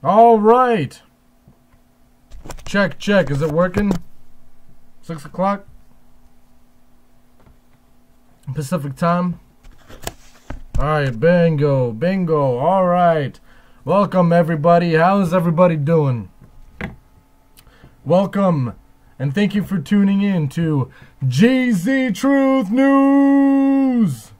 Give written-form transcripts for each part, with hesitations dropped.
All right. Check, check. Is it working? 6 o'clock Pacific time. All right, bingo, bingo. All right. Welcome, everybody. How's everybody doing? Welcome, and thank you for tuning in to Geezy Truth News.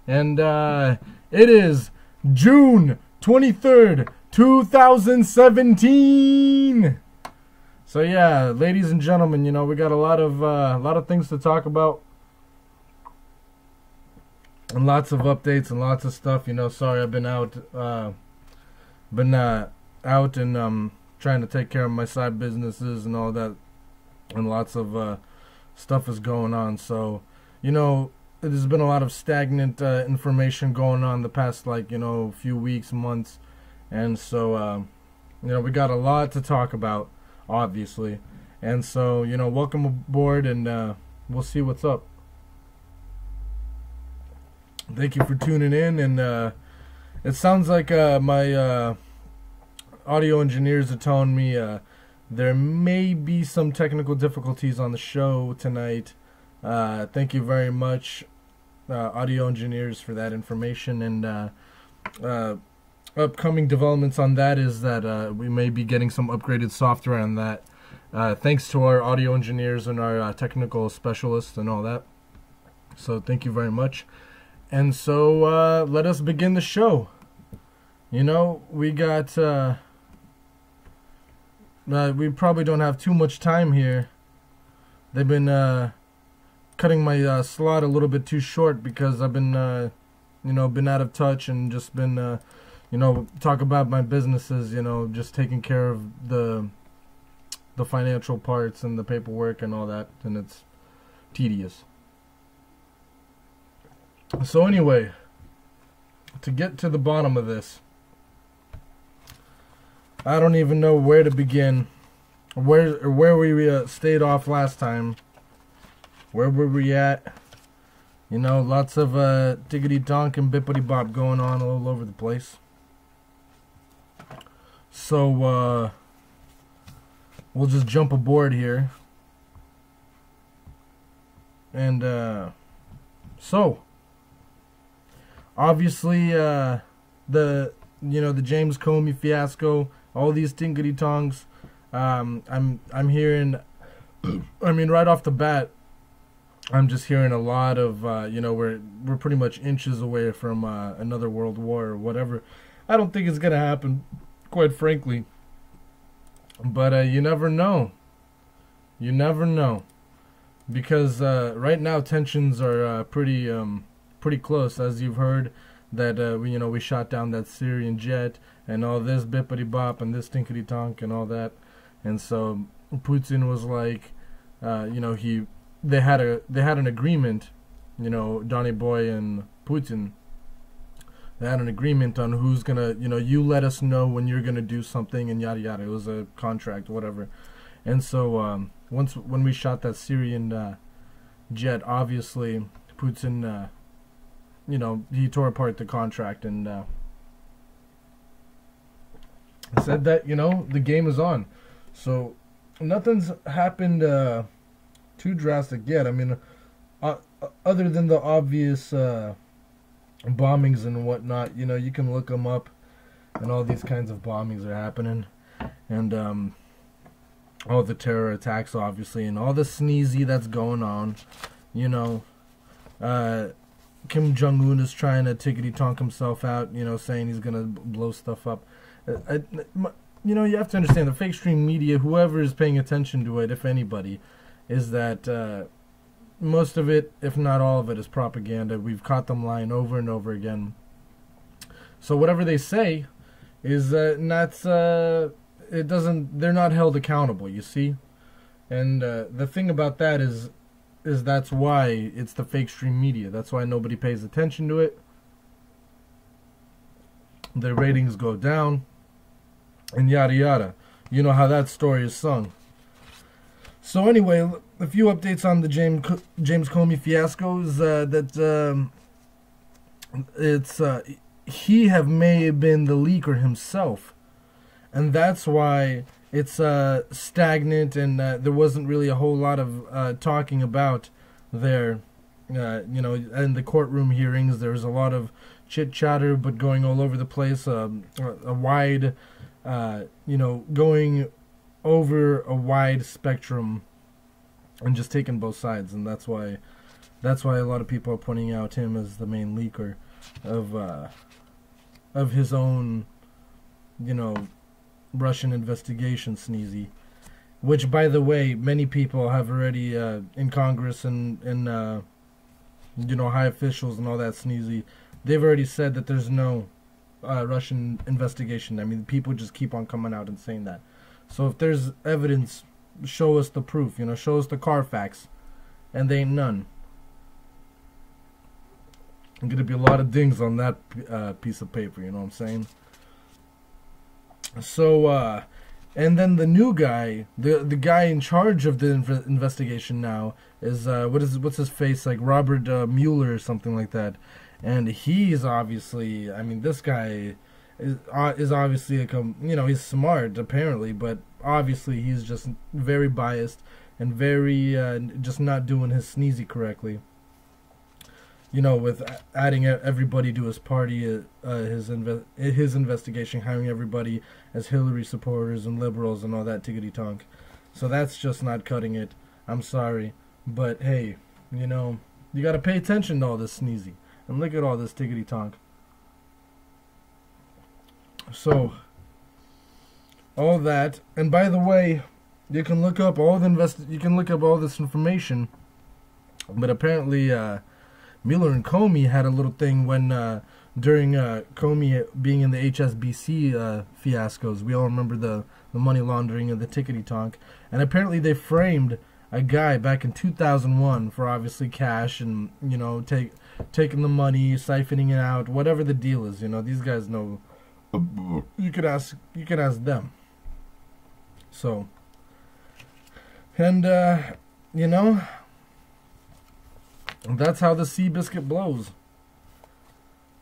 And it is June 23rd, 2017. So yeah, ladies and gentlemen, you know, we got a lot of things to talk about, and lots of updates and lots of stuff. You know, sorry I've been out, and trying to take care of my side businesses and all that, and lots of stuff is going on. So, you know, there's been a lot of stagnant information going on the past, like, you know, few weeks, months, and so you know, we got a lot to talk about, obviously. And so, you know, welcome aboard, and we'll see what's up. Thank you for tuning in, and it sounds like my audio engineers are telling me there may be some technical difficulties on the show tonight. Thank you very much, audio engineers, for that information. And upcoming developments on that is that we may be getting some upgraded software on that. Thanks to our audio engineers and our technical specialists and all that. So thank you very much. And so let us begin the show. You know, we got... we probably don't have too much time here. They've been cutting my slot a little bit too short because I've been, you know, been out of touch and just been, you know, talk about my businesses, you know, just taking care of the financial parts and the paperwork and all that, and it's tedious. So anyway, to get to the bottom of this, I don't even know where to begin. Where we stayed off last time. Where were we at? You know, lots of diggity donk and bippity bop going on all over the place. So we'll just jump aboard here. And so obviously the James Comey fiasco, all these tinkety tongs. I'm hearing, I mean, right off the bat, I'm just hearing a lot of, you know, we're pretty much inches away from another world war or whatever. I don't think it's gonna happen, quite frankly. But you never know. You never know, because right now tensions are pretty close, as you've heard. That we shot down that Syrian jet and all this bippity bop and this tinkety tonk and all that, and so Putin was like, you know, they had an agreement, you know, Donny Boy and Putin. They had an agreement on who's gonna, you know, you let us know when you're gonna do something and yada yada. It was a contract, whatever. And so when we shot that Syrian jet, obviously Putin. You know, he tore apart the contract and said that, you know, the game is on. So nothing's happened too drastic yet. I mean, other than the obvious bombings and whatnot, you know, you can look them up, and all these kinds of bombings are happening, and all the terror attacks, obviously, and all the sneezy that's going on, you know. Kim Jong-un is trying to tickety-tonk himself out, you know, saying he's going to blow stuff up. You know, you have to understand, the fake stream media, whoever is paying attention to it, if anybody, is that most of it, if not all of it, is propaganda. We've caught them lying over and over again. So whatever they say is they're not held accountable, you see? And the thing about that is that's why it's the fake stream media. That's why nobody pays attention to it. Their ratings go down, and yada yada. You know how that story is sung. So anyway, a few updates on the James Comey fiasco is that he may have been the leaker himself and that's why it's stagnant, and there wasn't really a whole lot of talking about there. You know, in the courtroom hearings, there was a lot of chit chatter, but going all over the place. A wide, you know, going over a wide spectrum, and just taking both sides, and that's why a lot of people are pointing out him as the main leaker of his own, you know, Russian investigation sneezy. Which, by the way, many people have already in Congress and you know, high officials and all that sneezy, they've already said that there's no Russian investigation. I mean, people just keep on coming out and saying that. So if there's evidence, show us the proof, you know, show us the Carfax. And they ain't none. There's going to be a lot of dings on that piece of paper, you know what I'm saying? So, and then the new guy, the guy in charge of the investigation now is, what's his face, like Robert Mueller or something like that. And he's obviously, I mean, this guy is obviously, you know, he's smart apparently, but obviously he's just very biased and very, just not doing his sneezy correctly. You know, with adding everybody to his party, his investigation, hiring everybody as Hillary supporters and liberals and all that tiggity-tonk. So that's just not cutting it. I'm sorry. But, hey, you know, you got to pay attention to all this sneezy. And look at all this tiggity-tonk. So, all that. And by the way, you can look up all this information. But apparently, Mueller and Comey had a little thing when during Comey being in the HSBC fiascos. We all remember the money laundering and the tickety-tonk. And apparently they framed a guy back in 2001 for obviously cash and, you know, taking the money, siphoning it out, whatever the deal is. You know, these guys know. You could ask them. So, and you know, that's how the Seabiscuit blows.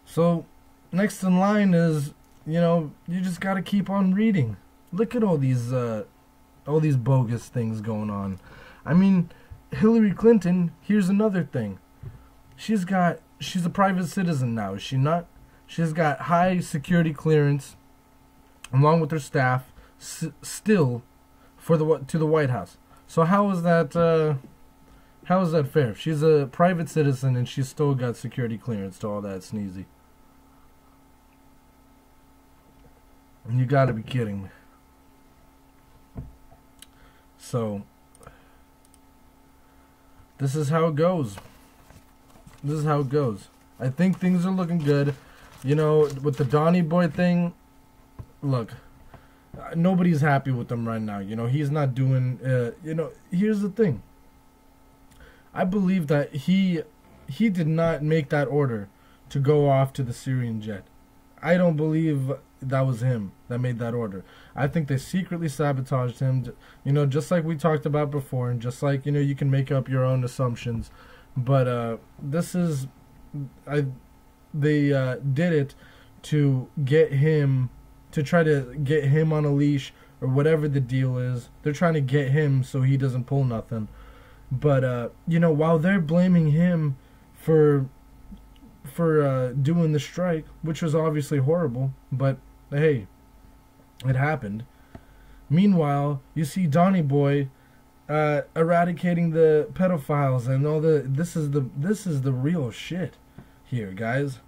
So, next in line is, you know, you just gotta keep on reading. Look at all these bogus things going on. I mean, Hillary Clinton, here's another thing. She's a private citizen now, is she not? She's got high security clearance, along with her staff, still, to the White House. So how is that fair? She's a private citizen and she's still got security clearance to all that sneezy. You gotta be kidding me. So, this is how it goes. This is how it goes. I think things are looking good. You know, with the Donny Boy thing, look, nobody's happy with him right now. You know, he's not doing, you know, here's the thing. I believe that he did not make that order to go off to the Syrian jet. I don't believe that was him that made that order. I think they secretly sabotaged him, you know, just like we talked about before, and just like, you know, you can make up your own assumptions. But this is, they did it to get him, to try to get him on a leash or whatever the deal is. They're trying to get him so he doesn't pull nothing. But, you know, while they're blaming him for doing the strike, which was obviously horrible, but hey, it happened. Meanwhile, you see Donny Boy eradicating the pedophiles and all the. This is the real shit here, guys.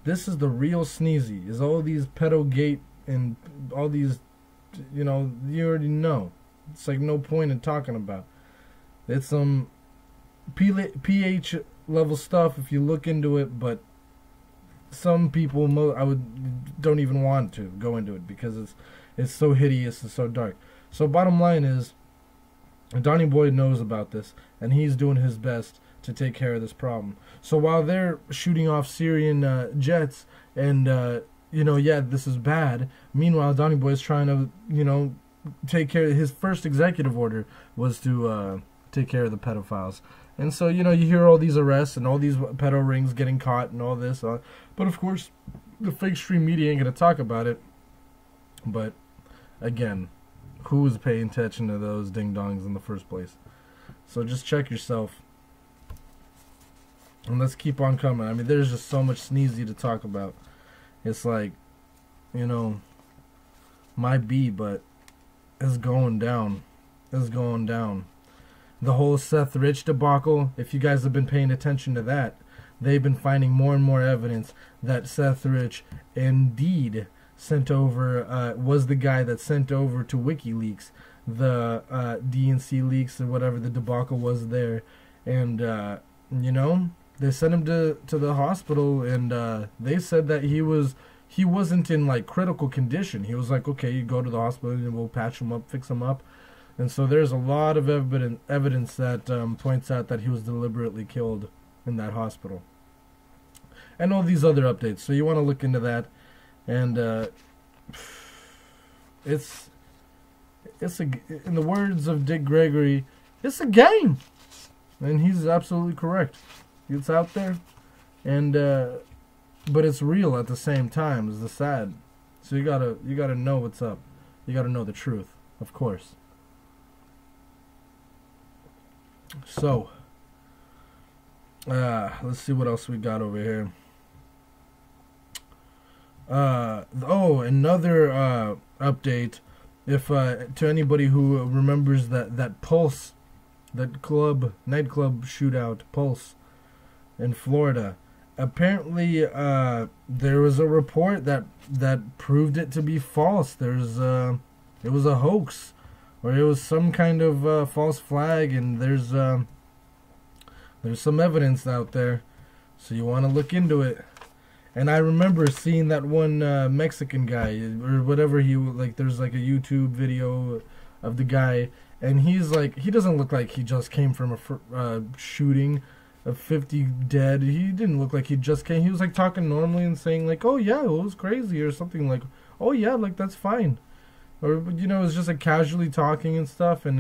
This is the real sneezy. Is all these pedogate and all these, you know, you already know. It's like no point in talking about. It's some pH level stuff if you look into it, but some people don't even want to go into it because it's so hideous and so dark. So bottom line is, Donny Boy knows about this and he's doing his best to take care of this problem. So while they're shooting off Syrian jets and you know, yeah, this is bad. Meanwhile, Donny Boy is trying to, you know, take care of his first executive order was to take care of the pedophiles. And so, you know, you hear all these arrests and all these pedo rings getting caught and all this. But, of course, the fake stream media ain't going to talk about it. But again, who was paying attention to those ding-dongs in the first place? So just check yourself. And let's keep on coming. I mean, there's just so much sneezy to talk about. It's like, you know, might be, but it's going down. It's going down. The whole Seth Rich debacle, if you guys have been paying attention to that, they've been finding more and more evidence that Seth Rich indeed sent over, was the guy that sent over to WikiLeaks the DNC leaks or whatever the debacle was there. And, you know, they sent him to the hospital, and they said that he wasn't in, like, critical condition. He was like, okay, you go to the hospital and we'll patch him up, fix him up. And so there's a lot of evidence that points out that he was deliberately killed in that hospital. And all these other updates. So you want to look into that. And it's in the words of Dick Gregory, it's a game. And he's absolutely correct. It's out there. And but it's real at the same time, is the sad. So you gotta know what's up. You gotta know the truth, of course. So, let's see what else we got over here. Another update. If to anybody who remembers that Pulse, that nightclub shootout, Pulse, in Florida, apparently there was a report that proved it to be false. It was a hoax. Or it was some kind of false flag, and there's some evidence out there, so you want to look into it. And I remember seeing that one Mexican guy, or whatever there's like a YouTube video of the guy, and he's like, he doesn't look like he just came from a shooting of 50 dead. He didn't look like he just came. He was like talking normally and saying like, oh yeah, it was crazy, or something like, oh yeah, like that's fine. Or, you know, it's just like casually talking and stuff, and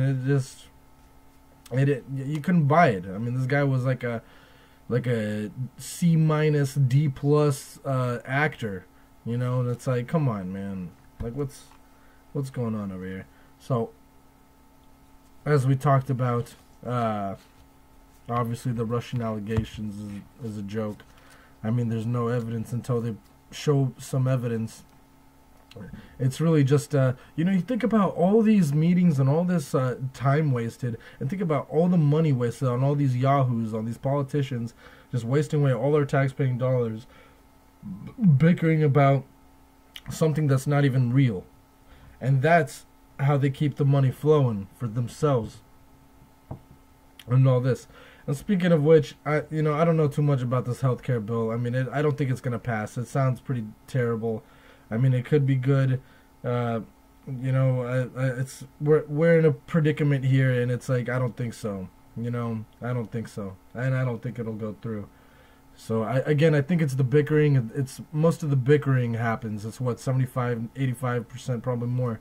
you couldn't buy it. I mean, this guy was like a C-, D+ actor, you know, and it's like, come on, man, like what's going on over here? So, as we talked about, obviously the Russian allegations is a joke. I mean, there's no evidence until they show some evidence. It's really just, you know, you think about all these meetings and all this time wasted, and think about all the money wasted on all these yahoos, on these politicians, just wasting away all our taxpaying dollars, bickering about something that's not even real. And that's how they keep the money flowing for themselves and all this. And speaking of which, I don't know too much about this healthcare bill. I mean, I don't think it's going to pass. It sounds pretty terrible. I mean, it could be good. You know, we're in a predicament here, and it's like, I don't think so. You know, I don't think so, and I don't think it'll go through. So I think it's the bickering. It's most of the bickering happens. It's what, 75, 85%, probably more,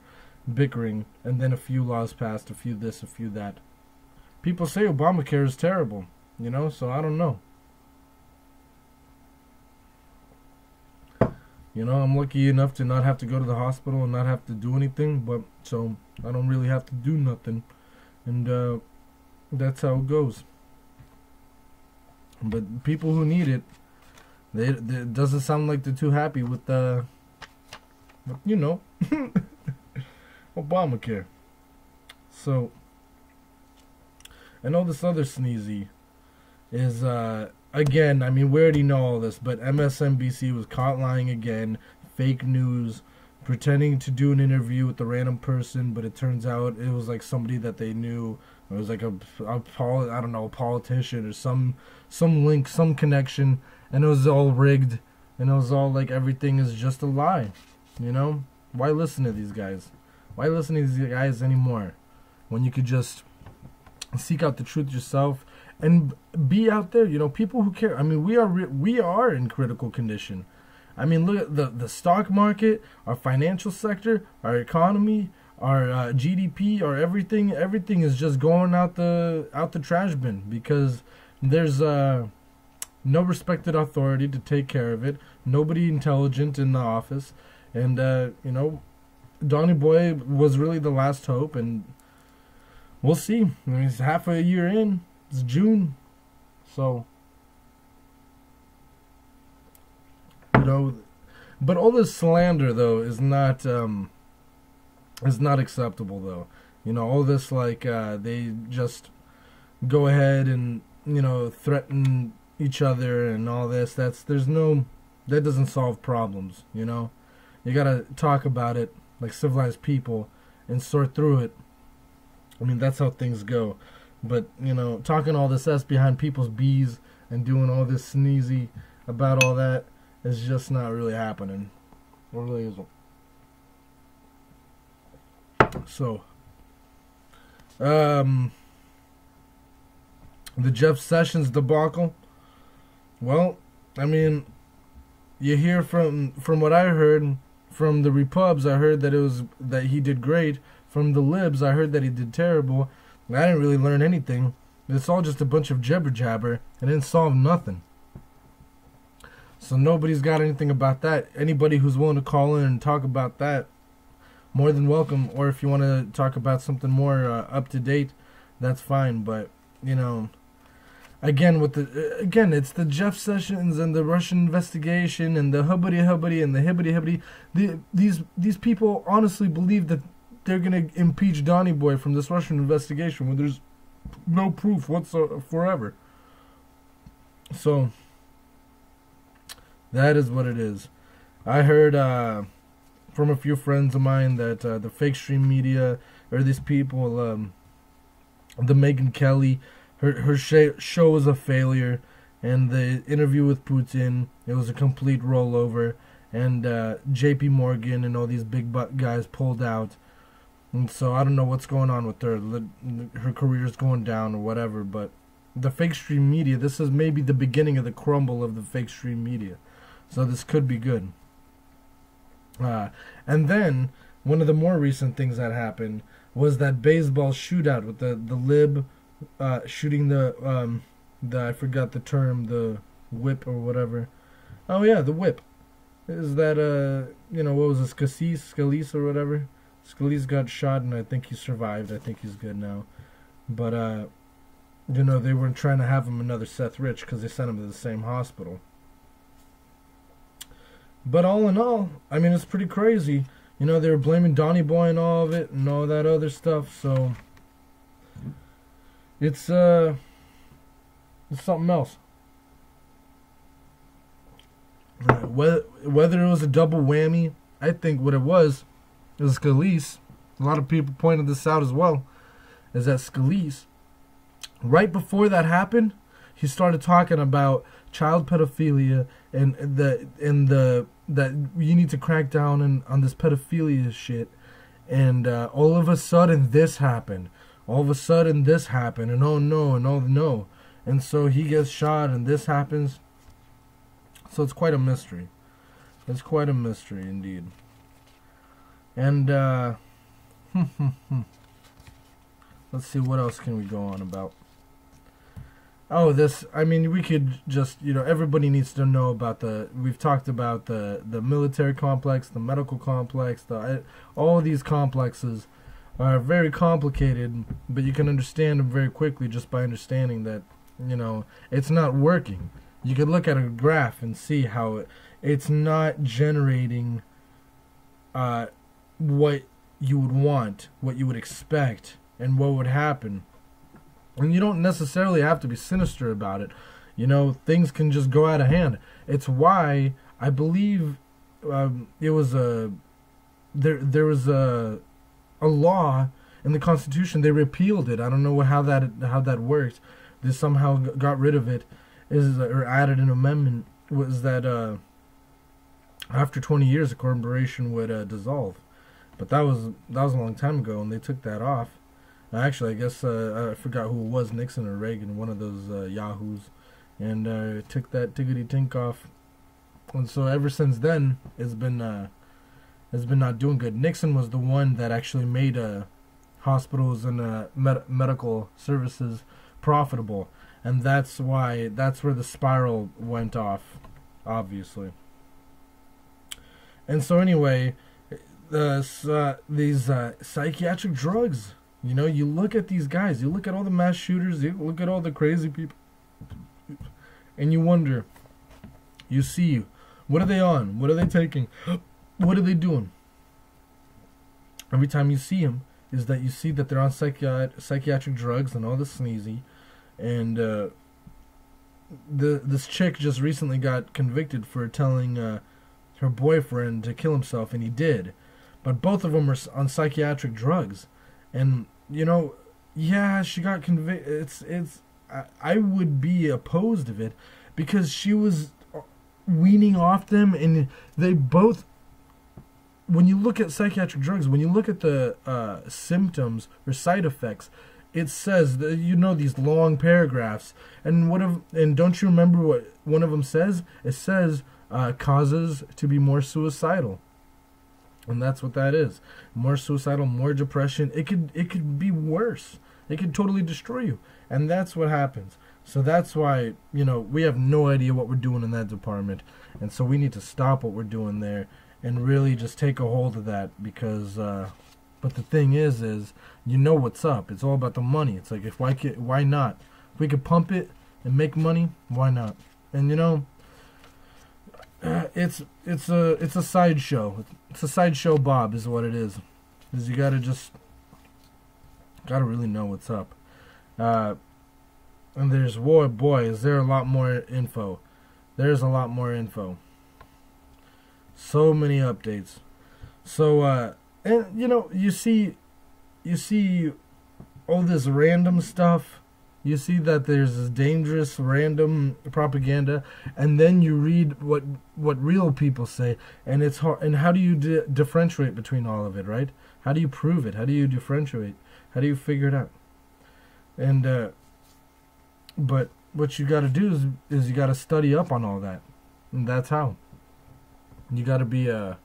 bickering, and then a few laws passed, a few this, a few that. People say Obamacare is terrible. You know, so I don't know. You know, I'm lucky enough to not have to go to the hospital and not have to do anything, but so I don't really have to do nothing, and that's how it goes. But people who need it, it doesn't sound like they're too happy with you know, Obamacare. So, and all this other sneezy is again, I mean, we already know all this, but MSNBC was caught lying again, fake news, pretending to do an interview with a random person, but it turns out it was like somebody that they knew. It was like a politician or some link, some connection, and it was all rigged, and it was all like everything is just a lie. You know, why listen to these guys? Why listen to these guys anymore when you could just seek out the truth yourself? And be out there, you know, people who care. I mean, we are in critical condition. I mean, look at the stock market, our financial sector, our economy, our GDP, our everything. Everything is just going out the trash bin because there's no respected authority to take care of it. Nobody intelligent in the office, and you know, Donny Boy was really the last hope, and we'll see. I mean, it's half a year in. It's June, so you know. But all this slander, though, is not acceptable, though. You know, all this, like, they just go ahead and, you know, threaten each other and all this. That doesn't solve problems, you know. You gotta talk about it like civilized people and sort through it. I mean, that's how things go. But, you know, talking all this S behind people's B's and doing all this sneezy about all that is just not really happening. It really isn't. So, the Jeff Sessions debacle. Well, I mean, you hear from what I heard from the Repubs, I heard that he did great. From the Libs, I heard that he did terrible. I didn't really learn anything. It's all just a bunch of jibber jabber, and it didn't solve nothing. So nobody's got anything about that. Anybody who's willing to call in and talk about that, more than welcome. Or if you want to talk about something more up to date, that's fine. But, you know, again, it's the Jeff Sessions and the Russian investigation and the hubbity and the hibbity. These people honestly believe that they're gonna impeach Donny Boy from this Russian investigation when there's no proof whatsoever. So that is what it is. I heard from a few friends of mine that the fake stream media, or these people, the Megyn Kelly, her show was a failure, and the interview with Putin, it was a complete rollover, and JP Morgan and all these big butt guys pulled out. And so I don't know what's going on with her. Her career's going down or whatever, but the fake stream media, this is maybe the beginning of the crumble of the fake stream media. So this could be good. And then one of the more recent things that happened was that baseball shootout with the Lib shooting the I forgot the term, the whip or whatever. Oh yeah, the whip. Is that you know, what was this, Scalise or whatever? Scalise got shot and I think he survived. I think he's good now. But you know, they weren't trying to have him another Seth Rich because they sent him to the same hospital. But all in all, I mean, it's pretty crazy. You know, they were blaming Donny Boy and all of it and all that other stuff. So it's something else. Whether it was a double whammy, I think what it was Scalise. A lot of people pointed this out as well. Is that Scalise, right before that happened, he started talking about child pedophilia and that you need to crack down on this pedophilia shit. And all of a sudden this happened. All of a sudden this happened. And oh no, and oh no. And so he gets shot and this happens. So it's quite a mystery. It's quite a mystery indeed. And let's see, what else can we go on about? Oh, this, I mean, we could just, you know, everybody needs to know about we've talked about the military complex, the medical complex, all of these complexes are very complicated, but you can understand them very quickly just by understanding that, you know, it's not working. You could look at a graph and see how it's not generating what you would want, what you would expect, and what would happen. And you don't necessarily have to be sinister about it. You know, things can just go out of hand. It's why I believe it was there was a law in the Constitution. They repealed it. I don't know how that worked. They somehow got rid of it, or added an amendment. Was that after 20 years, a corporation would dissolve. But that was a long time ago, and they took that off. Actually, I guess I forgot who it was, Nixon or Reagan, one of those yahoos, and took that tickety-tink off. And so ever since then, it's been not doing good. Nixon was the one that actually made hospitals and medical services profitable, and that's where the spiral went off, obviously. And so anyway, these psychiatric drugs. You know, you look at these guys, you look at all the mass shooters, you look at all the crazy people, and you wonder, you see, what are they on? What are they taking? What are they doing? Every time you see them, is that you see that they're on psychiatric drugs and all this sneezy. And this chick just recently got convicted for telling her boyfriend to kill himself, and he did. But both of them are on psychiatric drugs. And, you know, yeah, she got convicted. I would be opposed of it because she was weaning off them, and they both, when you look at psychiatric drugs, when you look at the symptoms or side effects, it says that, you know, these long paragraphs. And don't you remember what one of them says? It says causes to be more suicidal. And that's what that is. More suicidal, more depression. It could be worse. It could totally destroy you. And that's what happens. So that's why, you know, we have no idea what we're doing in that department. And so we need to stop what we're doing there and really just take a hold of that, because but the thing is you know what's up. It's all about the money. It's like, why not? If we could pump it and make money, why not? And you know, it's a sideshow. It's a sideshow Bob is what it is. Is you gotta really know what's up. And there's, boy, is there a lot more info. There's a lot more info. So many updates. So and you know, you see all this random stuff. You see that there's this dangerous random propaganda, and then you read what real people say, and it's hard. And how do you differentiate between all of it, right? How do you prove it? How do you differentiate? How do you figure it out? And but what you got to do is you got to study up on all that, and that's how. You got to be a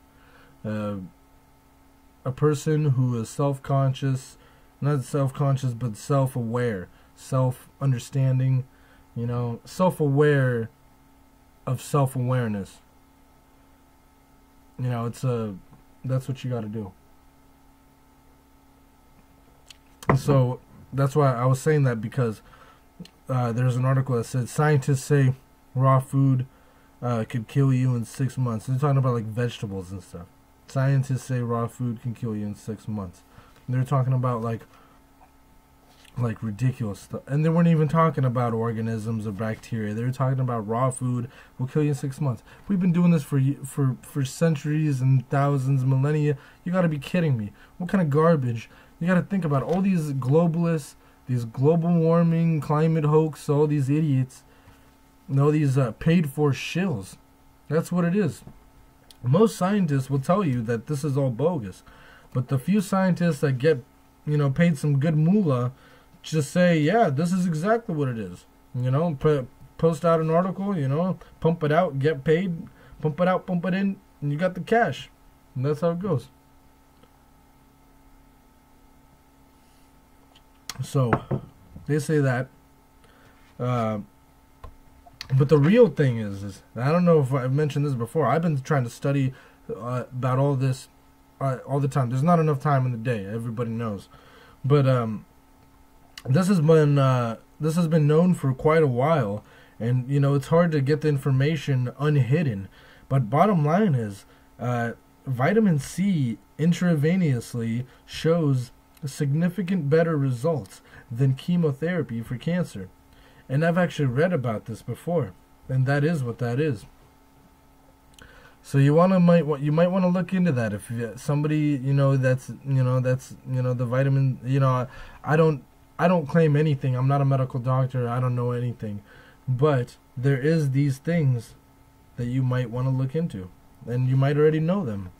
person who is self-conscious, not self-conscious, but self-aware. Self-understanding, you know, self-aware of self-awareness. You know, that's what you got to do. So that's why I was saying that, because there's an article that said scientists say raw food could kill you in 6 months. They're talking about like vegetables and stuff. Scientists say raw food can kill you in 6 months. They're talking about like ridiculous stuff, and they weren't even talking about organisms or bacteria. They were talking about raw food will kill you in 6 months. We've been doing this for centuries and thousands, millennia. You got to be kidding me! What kind of garbage? You got to think about all these globalists, these global warming, climate hoax, all these idiots, and all these paid for shills. That's what it is. Most scientists will tell you that this is all bogus, but the few scientists that get, you know, paid some good moolah, just say, yeah, this is exactly what it is. You know, post out an article, you know, pump it out, get paid, pump it out, pump it in, and you got the cash. And that's how it goes. So, they say that. But the real thing is I don't know if I've mentioned this before. I've been trying to study about all this all the time. There's not enough time in the day. Everybody knows. But this has been known for quite a while, and you know, it's hard to get the information unhidden. But bottom line is, vitamin C intravenously shows significant better results than chemotherapy for cancer. And I've actually read about this before, and that is what that is. So you might want to look into that. If somebody, that's the vitamin, I don't claim anything. I'm not a medical doctor. I don't know anything, but there is these things that you might want to look into, and you might already know them.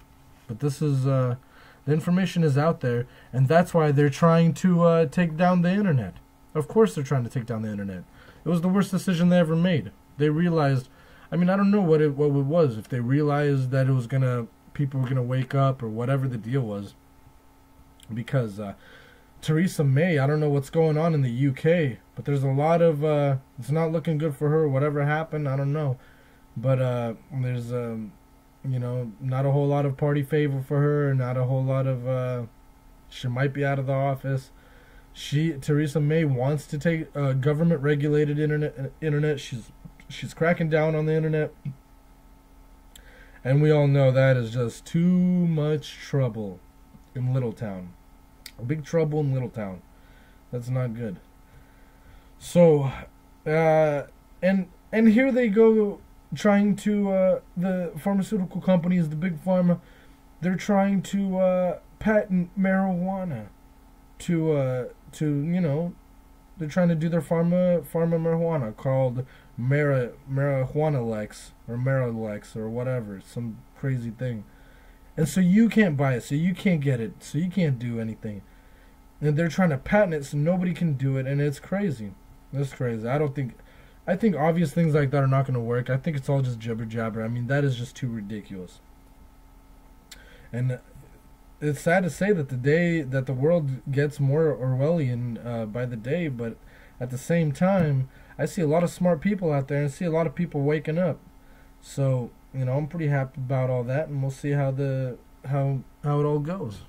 But this is the information is out there, and that's why they're trying to take down the internet. Of course, they're trying to take down the internet. It was the worst decision they ever made. They realized, I don't know what it was. If they realized that people were gonna wake up or whatever the deal was, because Theresa May, I don't know what's going on in the UK, but there's a lot of it's not looking good for her. Whatever happened, I don't know, but there's You know, not a whole lot of party favor for her. Not a whole lot of. She might be out of the office. Theresa May wants to take government regulated internet. She's cracking down on the internet. And we all know that is just too much trouble in Littletown. Big trouble in Littletown. That's not good. So, and here they go trying to, the pharmaceutical companies, the big pharma, they're trying to patent marijuana to you know, they're trying to do their pharma marijuana called marijuana Lex or Marilex or whatever, some crazy thing. And so you can't buy it, so you can't get it, so you can't do anything. And they're trying to patent it so nobody can do it, and it's crazy. It's crazy. I think obvious things like that are not going to work. I think it's all just jibber jabber. I mean, that is just too ridiculous. And it's sad to say that the world gets more Orwellian by the day, but at the same time, I see a lot of smart people out there and see a lot of people waking up. So, you know, I'm pretty happy about all that, and we'll see how it all goes.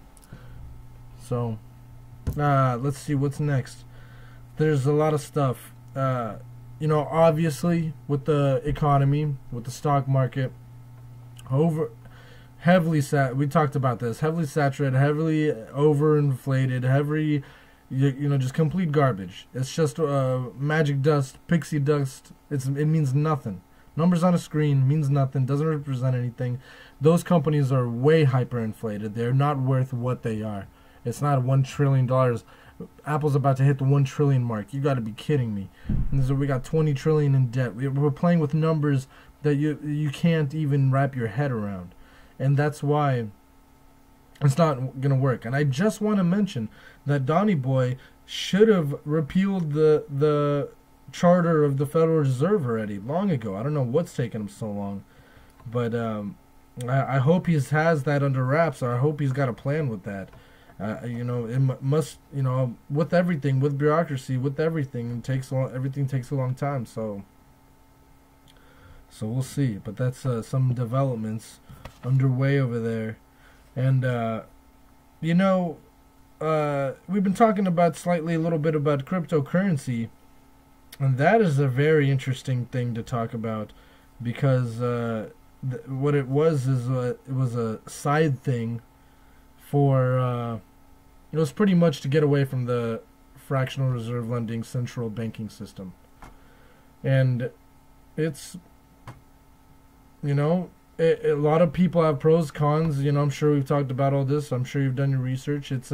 So, let's see what's next. There's a lot of stuff. You know, obviously with the economy, with the stock market, we talked about this, heavily saturated, heavily overinflated, you know, just complete garbage. It's just magic dust, pixie dust. It means nothing. Numbers on a screen means nothing, doesn't represent anything. Those companies are way hyperinflated. They're not worth what they are. It's not $1 trillion. Apple's about to hit the 1 trillion mark. You got to be kidding me. And so we got 20 trillion in debt. We're playing with numbers that you can't even wrap your head around. And that's why it's not going to work. And I just want to mention that Donny Boy should have repealed the charter of the Federal Reserve already, long ago. I don't know what's taking him so long. But I hope he has that under wraps, or I hope he's got a plan with that. You know, it must, you know, with everything, with bureaucracy, with everything, everything takes a long time. So we'll see. But that's some developments underway over there. And, you know, we've been talking about a little bit about cryptocurrency. And that is a very interesting thing to talk about, because what it was is it was a side thing for it was pretty much to get away from the fractional reserve lending central banking system. And it's, you know, a lot of people have pros, cons. You know, I'm sure we've talked about all this. I'm sure you've done your research. If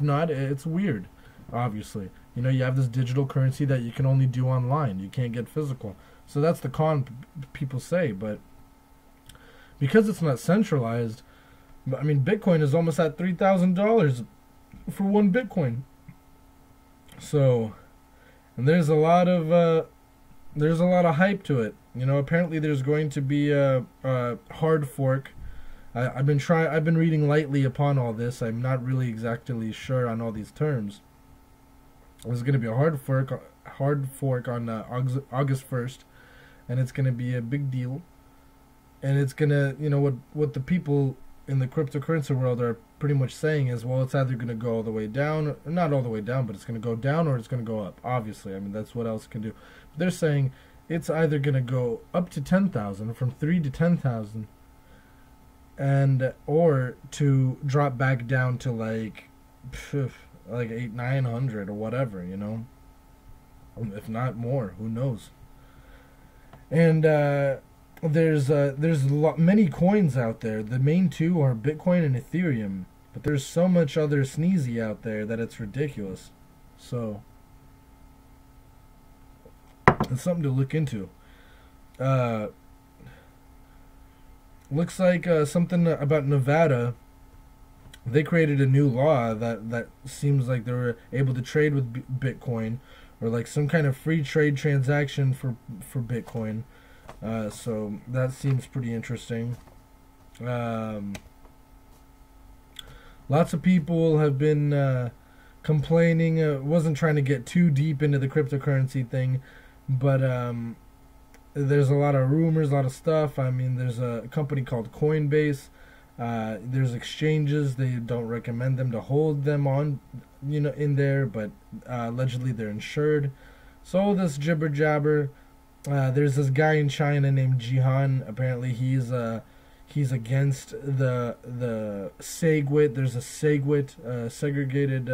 not, it's weird, obviously. You know, you have this digital currency that you can only do online. You can't get physical. So that's the con people say. But because it's not centralized, I mean, Bitcoin is almost at $3,000 for one Bitcoin. So, and there's a lot of hype to it. You know, apparently there's going to be a hard fork. I've been reading lightly upon all this. I'm not really exactly sure on all these terms. There's going to be a hard fork on August 1st, and it's going to be a big deal. And it's going to, you know, what the people in the cryptocurrency world are pretty much saying is, well, it's either going to go all the way down, or not all the way down, but it's going to go down or it's going to go up. Obviously, I mean, that's what else it can do. But they're saying it's either going to go up to 10,000, from 3 to 10,000, or to drop back down to like 900 or whatever, you know, if not more, who knows. And there's many coins out there. The main two are Bitcoin and Ethereum, but there's so much other sneezy out there that it's ridiculous. So it's something to look into. Looks like something about Nevada. They created a new law that seems like they were able to trade with Bitcoin, or like some kind of free trade transaction for Bitcoin. So that seems pretty interesting. Lots of people have been complaining. Wasn't trying to get too deep into the cryptocurrency thing, but there's a lot of rumors, a lot of stuff. I mean, there's a company called Coinbase. There's exchanges. They don't recommend them to hold them on, in there, but allegedly they're insured. So all this jibber jabber. There's this guy in China named Jihan. Apparently, he's against the segwit. There's a segwit, segregated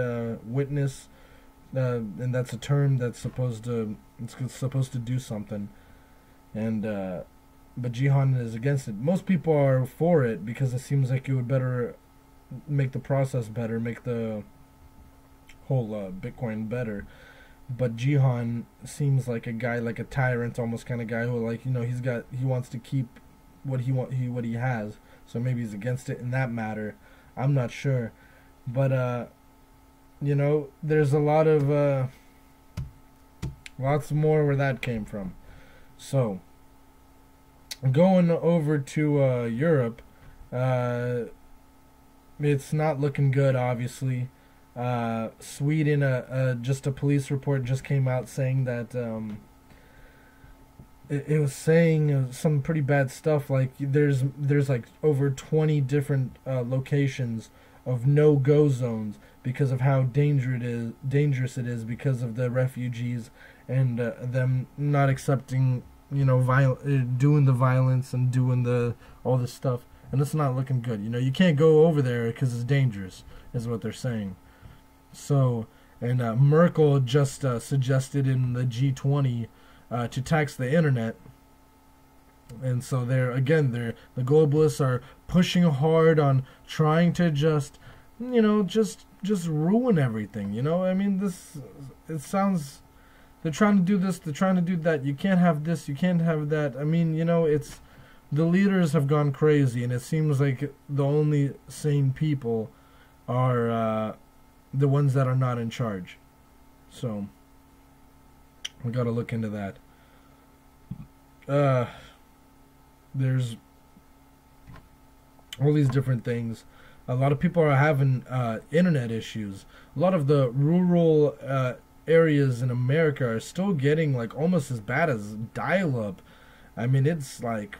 witness, and that's a term that's supposed to do something. And but Jihan is against it. Most people are for it because it seems like it would better make the process better, make the whole Bitcoin better. But Jihan seems like a guy, like a tyrant, almost kind of guy who, like, he wants to keep what he has. So maybe he's against it in that matter. I'm not sure, but there's a lot of lots more where that came from. So going over to Europe, it's not looking good, obviously. Sweden, just a police report just came out saying that it was saying some pretty bad stuff. Like there's like over 20 different locations of no-go zones because of how dangerous it is because of the refugees and them not accepting, doing the violence and doing all this stuff. And it's not looking good. You can't go over there because it's dangerous, is what they're saying. So, and Merkel just suggested in the G20 to tax the internet. And so the globalists are pushing hard on trying to just ruin everything. I mean, it sounds, they're trying to do this, they're trying to do that. You can't have this, you can't have that. I mean, it's, the leaders have gone crazy, and it seems like the only sane people are the ones that are not in charge. So we got to look into that. There's all these different things. A lot of people are having internet issues. A lot of the rural areas in America are still getting like almost as bad as dial-up. I mean, it's like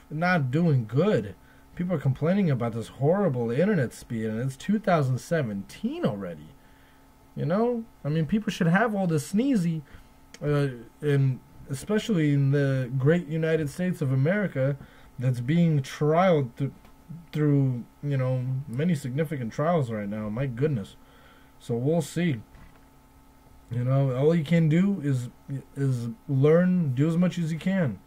not doing good. People are complaining about this horrible internet speed, and it's 2017 already. I mean, people should have all this sneezy, and especially in the great United States of America, that's being trialed through many significant trials right now. My goodness. So we'll see. All you can do is learn, do as much as you can.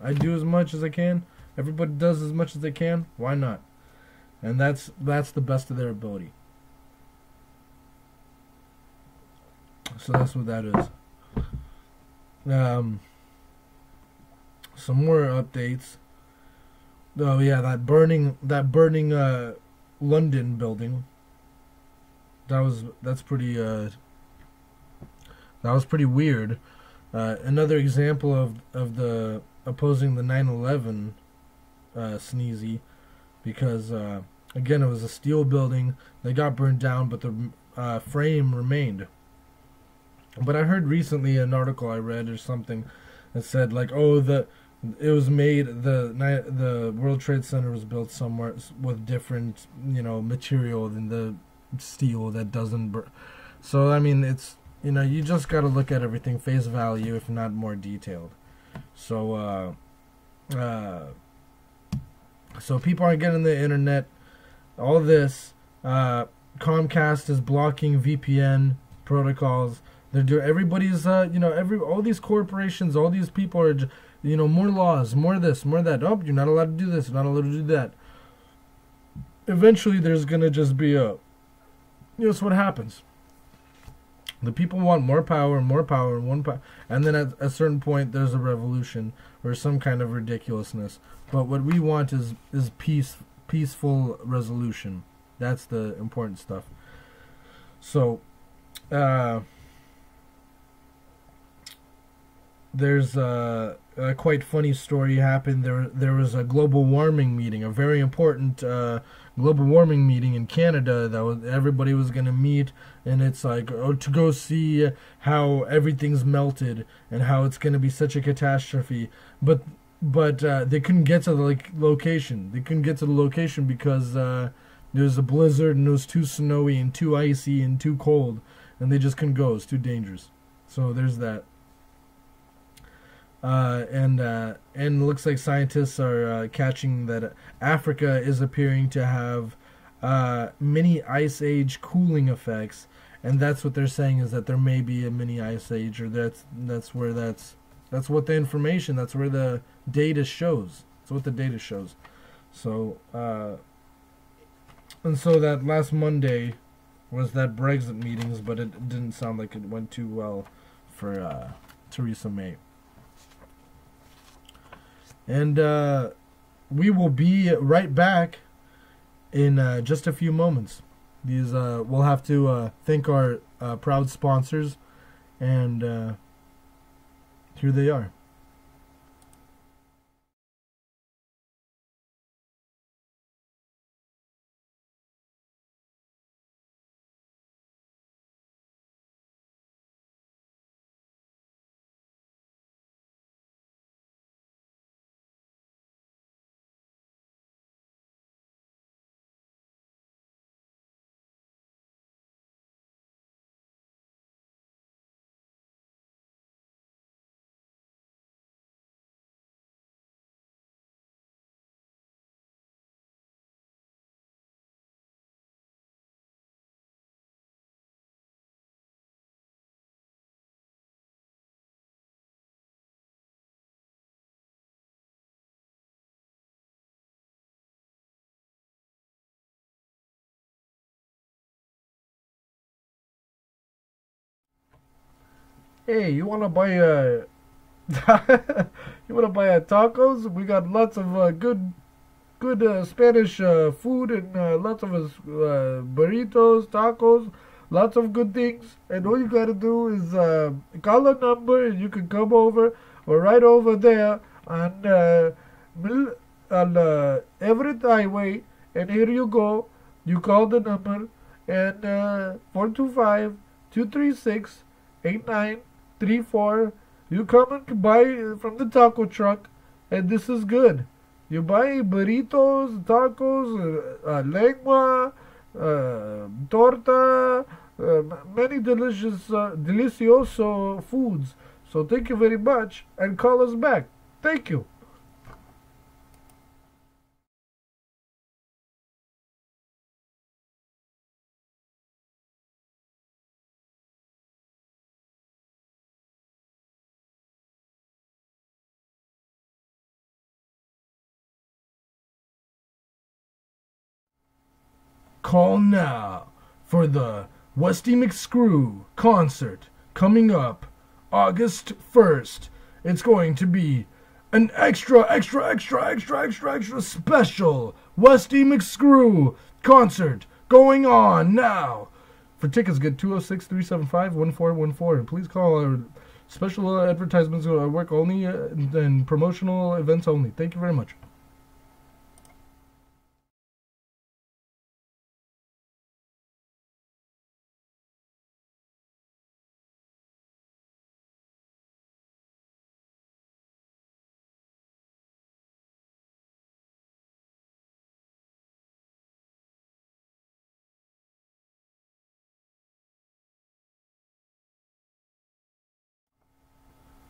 I do as much as I can. Everybody does as much as they can. Why not? And that's the best of their ability. So that's what that is. Some more updates. Oh yeah, that burning London building. That's pretty weird. Another example of the opposing the 9/11 sneezy, because again, it was a steel building that got burned down, but the frame remained. But I heard recently an article I read or something that said like, it was made, the World Trade Center was built somewhere with different material than the steel that doesn't burn. So I mean, it's you just got to look at everything face value, if not more detailed. So so people aren't getting the internet. All this, Comcast is blocking VPN protocols. They're doing, everybody's all these corporations, all these people are more laws, more this, more that. Oh, you're not allowed to do this, you're not allowed to do that. Eventually, there's gonna just be it's what happens. The people want more power and more power and more power, and then at a certain point, there's a revolution or some kind of ridiculousness. But what we want is peaceful resolution. That's the important stuff. So, there's a quite funny story happened. There was a global warming meeting, a very important global warming meeting in Canada that everybody was going to meet, and it's like, oh, to go see how everything's melted and how it's going to be such a catastrophe. But they couldn't get to the location. They couldn't get to the location because there was a blizzard and it was too snowy and too icy and too cold, and they just couldn't go. It was too dangerous. So there's that. And it looks like scientists are catching that Africa is appearing to have mini ice age cooling effects, and that's what they're saying, is that there may be a mini ice age, or that's what the information, that's where the data shows. That's what the data shows. So and so that last Monday was that Brexit meetings, but it didn't sound like it went too well for Theresa May. And we will be right back in just a few moments. We'll have to thank our proud sponsors, and here they are. Hey, you wanna buy a you wanna buy a tacos? We got lots of good Spanish food, and lots of burritos, tacos, lots of good things. And all you gotta do is call a number, and you can come over. Or right over there on Everett Highway, and here you go. You call the number, and 425-236-8934. You come and buy from the taco truck, and this is good. You buy burritos, tacos, lengua, torta, many delicious, delicioso foods. So thank you very much, and call us back. Thank you. Call now for the Westy McScrew concert coming up August 1st. It's going to be an extra special Westy McScrew concert going on now. For tickets, get 206-375-1414. And please call our special advertisements work only and promotional events only. Thank you very much.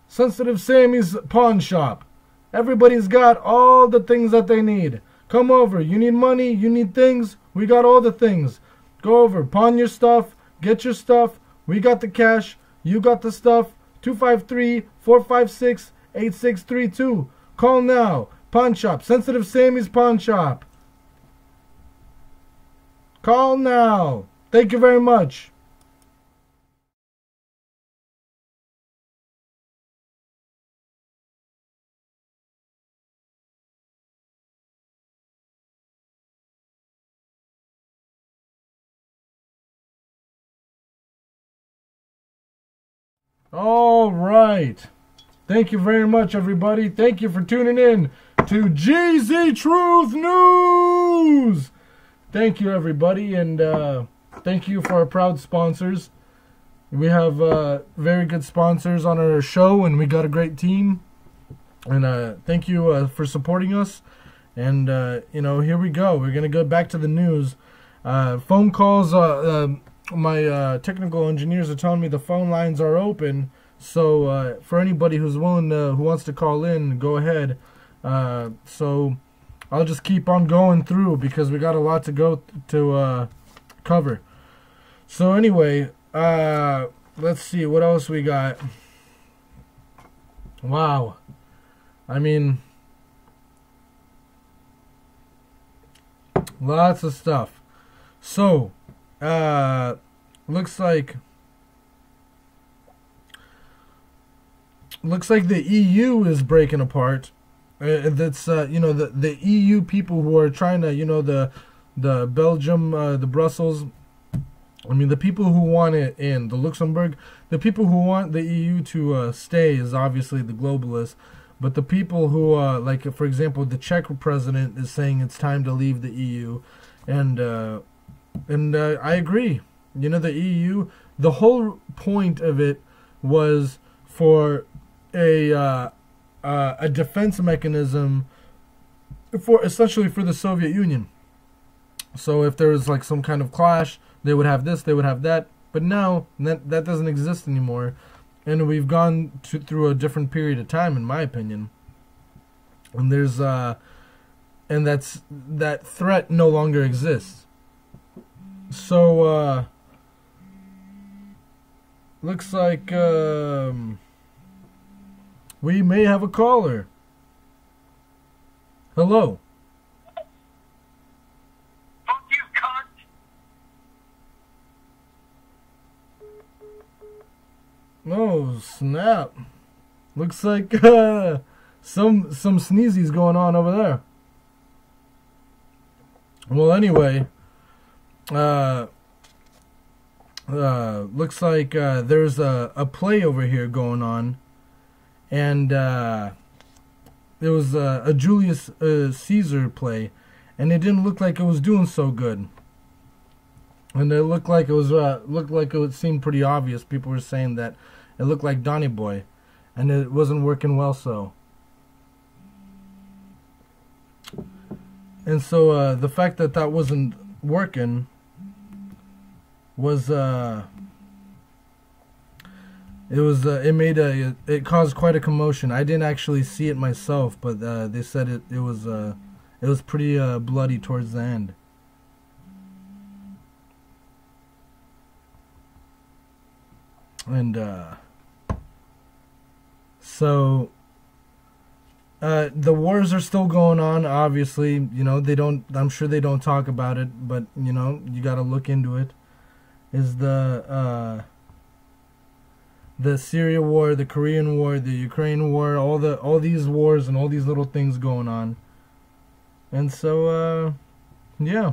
Sensitive Sammy's Pawn Shop. Everybody's got all the things that they need. Come over. You need money? You need things? We got all the things. Go over. Pawn your stuff. Get your stuff. We got the cash. You got the stuff. 253-456-8632. Call now. Pawn Shop. Sensitive Sammy's Pawn Shop. Call now. Thank you very much. All right. Thank you very much, everybody. Thank you for tuning in to Geezy Truth News. Thank you, everybody, and thank you for our proud sponsors. We have very good sponsors on our show, and we got a great team. And thank you for supporting us. And, here we go. We're going to go back to the news. Phone calls, my technical engineers are telling me the phone lines are open. So for anybody who's willing who wants to call in, go ahead. So I'll just keep on going through because we got a lot to go to cover. So anyway, let's see what else we got. Wow. I mean, lots of stuff. So, looks like the EU is breaking apart. That's the EU people who are trying to the Belgium, the Brussels. I mean, the people who want it in the Luxembourg, the people who want the EU to stay is obviously the globalists. But the people who, like, for example, the Czech president is saying it's time to leave the EU. And I agree. The EU, the whole point of it was for a defense mechanism essentially for the Soviet Union. So if there was like some kind of clash, they would have this, they would have that. But now that doesn't exist anymore. And we've gone through a different period of time, in my opinion. And there's that threat no longer exists. So looks like we may have a caller. Hello. Fuck you, cunt. Oh, snap. Looks like some sneezies going on over there. Well, anyway, looks like there's a play over here going on, and it was a Julius Caesar play, and it didn't look like it was doing so good. And it looked like it seemed pretty obvious. People were saying that it looked like Donny Boy, and it wasn't working well. So, and so the fact that wasn't working was it caused quite a commotion. I didn't actually see it myself, but they said it was pretty bloody towards the end. And so the wars are still going on. Obviously, I'm sure they don't talk about it, but you got to look into it. Is the Syria war, the Korean war, the Ukraine war, all these wars and all these little things going on. And so yeah.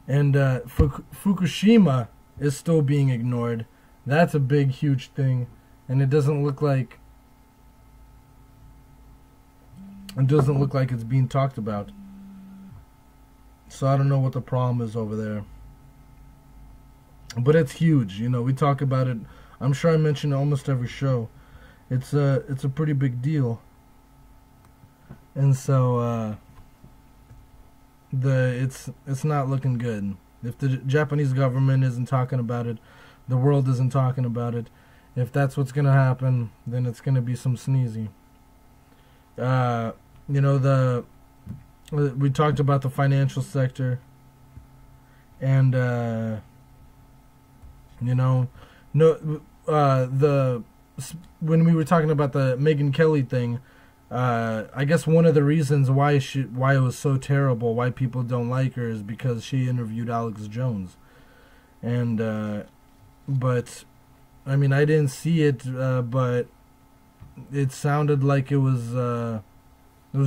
And Fukushima is still being ignored. That's a big, huge thing, and it doesn't look like it's being talked about. So I don't know what the problem is over there, but it's huge. We talk about it. I'm sure I mention it almost every show. It's a pretty big deal, and so it's not looking good. If the Japanese government isn't talking about it, the world isn't talking about it. If that's what's gonna happen, then it's gonna be some sneezy. We talked about the financial sector, and when we were talking about the Megyn Kelly thing, I guess one of the reasons why it was so terrible, why people don't like her, is because she interviewed Alex Jones, and but I mean, I didn't see it, but it sounded like it was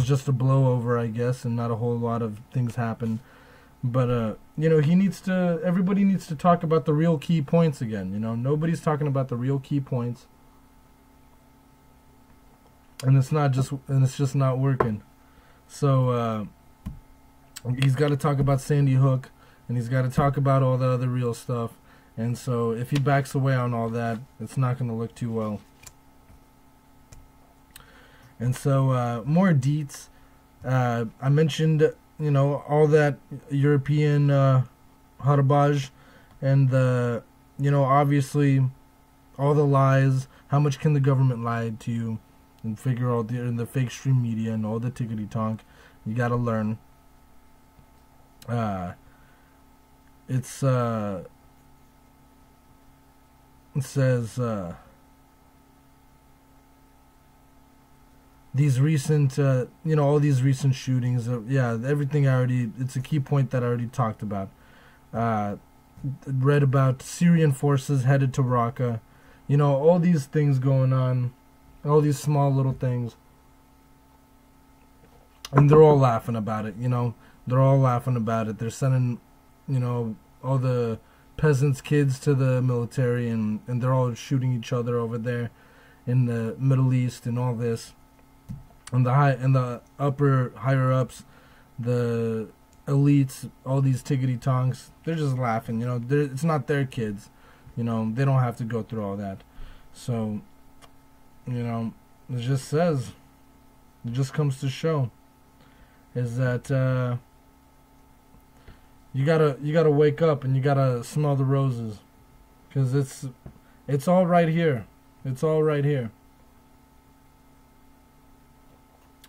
just a blowover, I guess, and not a whole lot of things happened. But you know, everybody needs to talk about the real key points again. You know, nobody's talking about the real key points, and it's just not working. So he's got to talk about Sandy Hook, and he's got to talk about all the other real stuff. And so if he backs away on all that, it's not going to look too well. And so more deets. I mentioned, you know, all that European harbage, and the, you know, obviously all the lies. How much can the government lie to you, and figure out the fake stream media and all the tickety tonk? You got to learn. It says these recent, you know, all these recent shootings. Yeah, everything it's a key point that I already talked about. Read about Syrian forces headed to Raqqa. You know, all these things going on, all these small little things. And they're all laughing about it, you know. They're all laughing about it. They're sending, you know, all the peasants' kids to the military, and they're all shooting each other over there in the Middle East and all this. And the higher ups, the elites, all these tickety tonks, they're just laughing, you know. It's not their kids, you know. They don't have to go through all that. So, you know, it just comes to show is that you gotta wake up, and you gotta smell the roses, because it's all right here. It's all right here.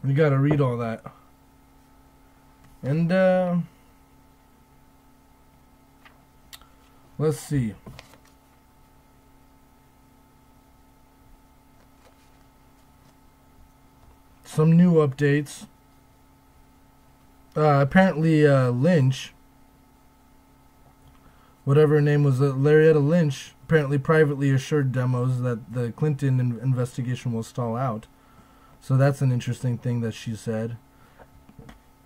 You gotta read all that. And let's see. Some new updates. Apparently Lynch, whatever her name was, Loretta Lynch, apparently privately assured demos that the Clinton investigation will stall out. So that's an interesting thing that she said.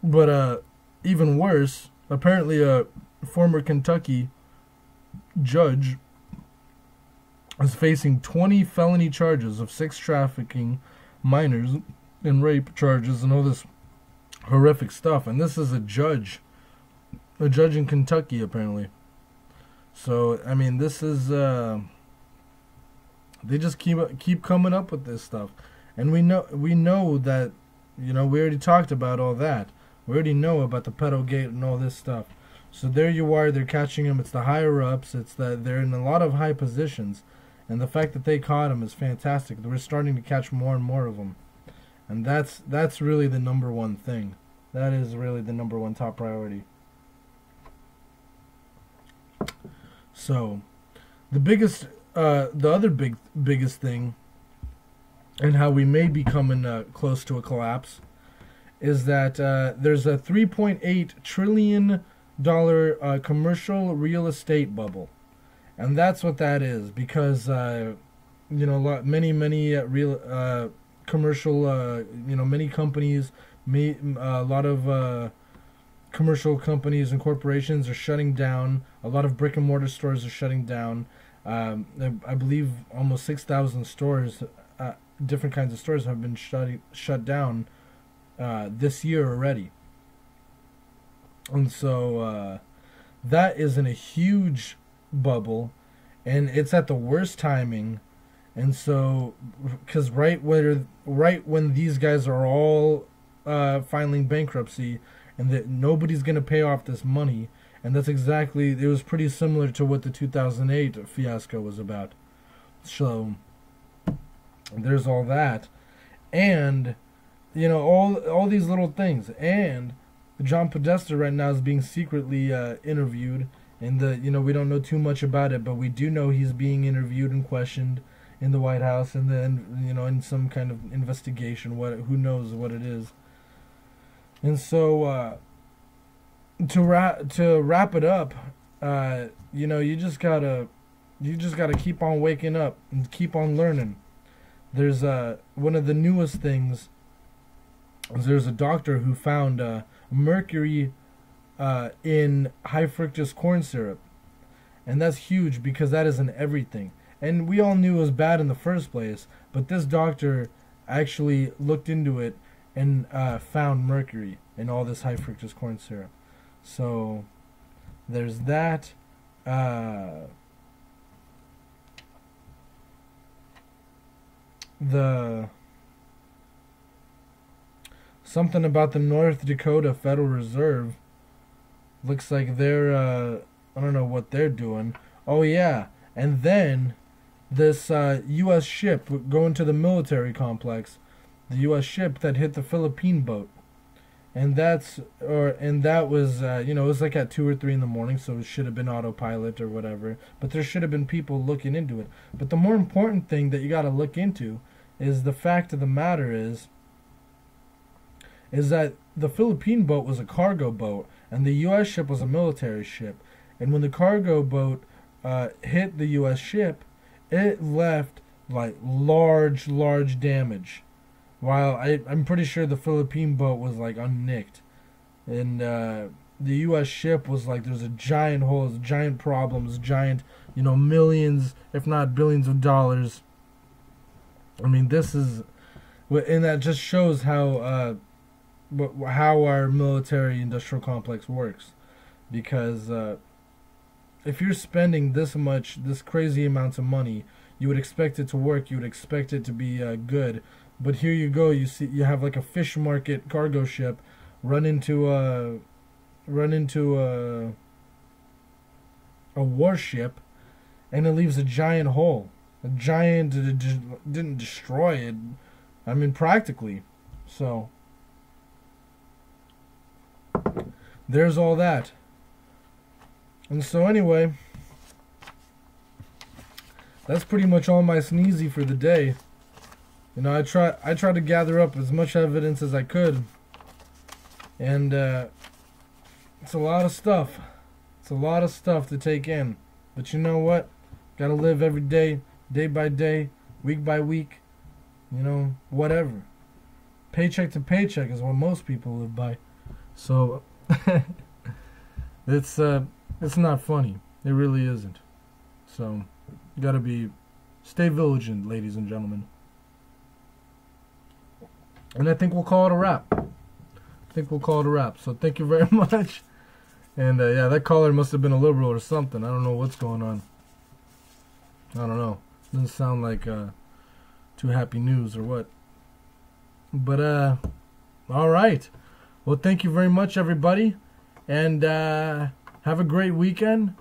But even worse, apparently a former Kentucky judge is facing 20 felony charges of sex trafficking, minors, and rape charges, and all this horrific stuff. And this is a judge in Kentucky, apparently. So I mean, this is they just keep coming up with this stuff. And we know that, you know, we already talked about all that. We already know about the pedogate and all this stuff. So there you are, they're catching them. It's the higher ups. It's that they're in a lot of high positions, and the fact that they caught them is fantastic. We're starting to catch more and more of them, and that's really the number one thing. That is really the number one top priority. So, the other biggest thing, and how we may be coming close to a collapse, is that there's a $3.8 trillion commercial real estate bubble, and that's what that is. Because you know, many real commercial, you know, many companies, a lot of commercial companies and corporations are shutting down. A lot of brick and mortar stores are shutting down. I believe almost 6,000 stores. Different kinds of stores have been shut down this year already. And so that is in a huge bubble, and it's at the worst timing. And so, because right when these guys are all filing bankruptcy, and that nobody's going to pay off this money, and that's exactly, it was pretty similar to what the 2008 fiasco was about. So there's all that, and you know, all these little things. And John Podesta right now is being secretly interviewed, and you know, we don't know too much about it, but we do know he's being interviewed and questioned in the White House, and then, you know, in some kind of investigation. Who knows what it is. And so to wrap it up, you know, you just gotta keep on waking up and keep on learning. There's one of the newest things is there's a doctor who found mercury in high fructose corn syrup. And that's huge because that is in everything. And we all knew it was bad in the first place, but this doctor actually looked into it and found mercury in all this high fructose corn syrup. So there's that. Something about the North Dakota Federal Reserve. Looks like they're I don't know what they're doing. Oh yeah, and then this U.S. ship going to the military complex, the U.S. ship that hit the Philippine boat, and that was it was like at 2 or 3 in the morning, so it should have been autopilot or whatever. But there should have been people looking into it. But the more important thing that you got to look into is the fact of the matter is that the Philippine boat was a cargo boat and the U.S. ship was a military ship. And when the cargo boat hit the U.S. ship, it left like large damage. While I'm pretty sure the Philippine boat was like unnicked. And the U.S. ship was like, there's a giant hole, giant problems, giant, millions, if not billions of dollars. I mean, this is, and that just shows how our military industrial complex works. Because if you're spending this crazy amounts of money, you would expect it to work. You would expect it to be good. But here you go. You have like a fish market cargo ship run into a warship, and it leaves a giant hole. A giant didn't destroy it. I mean, practically. So there's all that. And so anyway, that's pretty much all my sneezy for the day. I tried to gather up as much evidence as I could. And it's a lot of stuff. It's a lot of stuff to take in. But you know what? Gotta live every day, day by day, week by week. Whatever. Paycheck to paycheck is what most people live by. So it's not funny. It really isn't. So you gotta stay vigilant, ladies and gentlemen. And I think we'll call it a wrap. So thank you very much. And yeah, that caller must have been a liberal or something. I don't know what's going on. I don't know. Doesn't sound like too happy news or what. But all right. Well, thank you very much, everybody. And have a great weekend.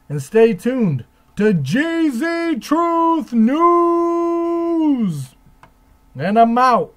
And stay tuned to Geezy Truth News. And I'm out.